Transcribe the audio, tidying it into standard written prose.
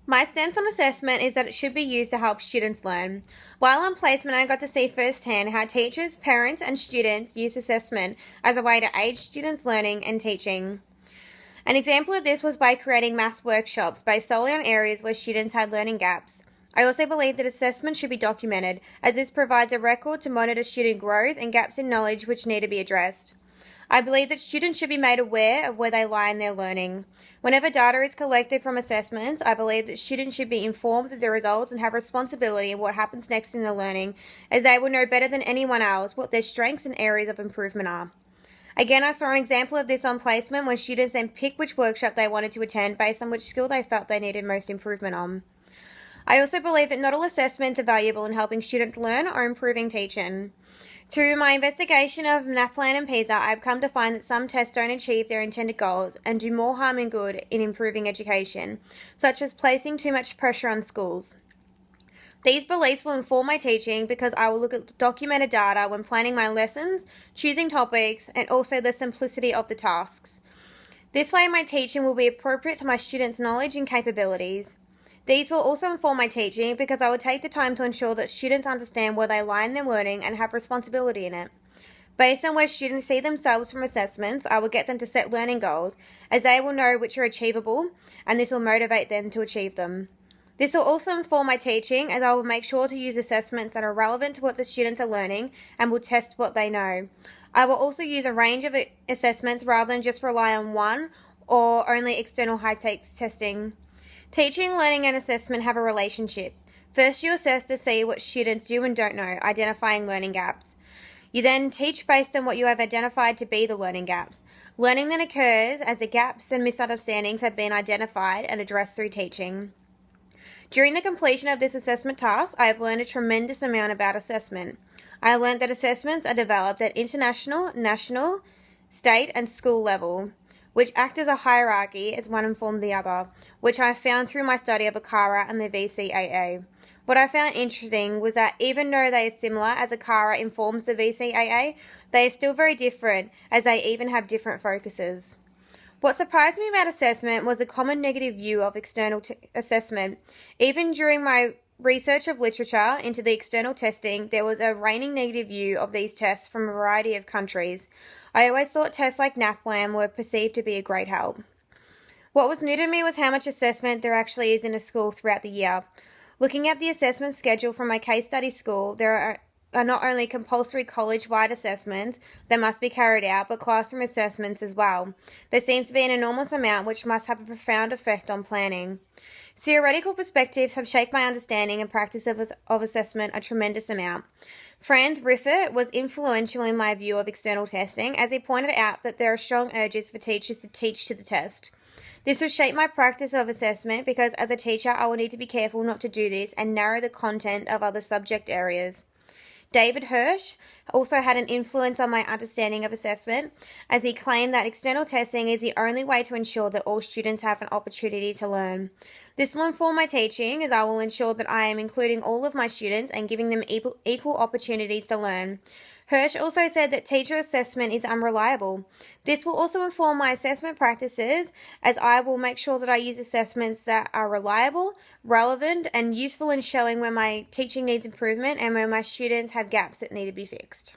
My stance on assessment is that it should be used to help students learn. While on placement, I got to see firsthand how teachers, parents, and students use assessment as a way to aid students' learning and teaching. An example of this was by creating maths workshops based solely on areas where students had learning gaps. I also believe that assessment should be documented, as this provides a record to monitor student growth and gaps in knowledge which need to be addressed. I believe that students should be made aware of where they lie in their learning. Whenever data is collected from assessments, I believe that students should be informed of the results and have responsibility in what happens next in their learning, as they will know better than anyone else what their strengths and areas of improvement are. Again, I saw an example of this on placement when students then picked which workshop they wanted to attend based on which skill they felt they needed most improvement on. I also believe that not all assessments are valuable in helping students learn or improving teaching. Through my investigation of NAPLAN and PISA, I've come to find that some tests don't achieve their intended goals and do more harm than good in improving education, such as placing too much pressure on schools. These beliefs will inform my teaching because I will look at documented data when planning my lessons, choosing topics, and also the simplicity of the tasks. This way, my teaching will be appropriate to my students' knowledge and capabilities. These will also inform my teaching because I will take the time to ensure that students understand where they lie in their learning and have responsibility in it. Based on where students see themselves from assessments, I will get them to set learning goals, as they will know which are achievable, and this will motivate them to achieve them. This will also inform my teaching, as I will make sure to use assessments that are relevant to what the students are learning and will test what they know. I will also use a range of assessments rather than just rely on one or only external high-stakes testing. Teaching, learning, and assessment have a relationship. First, you assess to see what students do and don't know, identifying learning gaps. You then teach based on what you have identified to be the learning gaps. Learning then occurs as the gaps and misunderstandings have been identified and addressed through teaching. During the completion of this assessment task, I have learned a tremendous amount about assessment. I have learned that assessments are developed at international, national, state, and school level, which act as a hierarchy as one informed the other, which I found through my study of ACARA and the VCAA. What I found interesting was that even though they are similar as ACARA informs the VCAA, they are still very different, as they even have different focuses. What surprised me about assessment was the common negative view of external assessment. Even during my research of literature into the external testing, there was a reigning negative view of these tests from a variety of countries. I always thought tests like NAPLAN were perceived to be a great help. What was new to me was how much assessment there actually is in a school throughout the year. Looking at the assessment schedule from my case study school, there are not only compulsory college-wide assessments that must be carried out, but classroom assessments as well. There seems to be an enormous amount which must have a profound effect on planning. Theoretical perspectives have shaped my understanding and practice of assessment a tremendous amount. Franz Riffert was influential in my view of external testing, as he pointed out that there are strong urges for teachers to teach to the test. This will shape my practice of assessment because as a teacher I will need to be careful not to do this and narrow the content of other subject areas. David Hirsch also had an influence on my understanding of assessment, as he claimed that external testing is the only way to ensure that all students have an opportunity to learn. This will inform my teaching, as I will ensure that I am including all of my students and giving them equal opportunities to learn. Hirsch also said that teacher assessment is unreliable. This will also inform my assessment practices, as I will make sure that I use assessments that are reliable, relevant, and useful in showing where my teaching needs improvement and where my students have gaps that need to be fixed.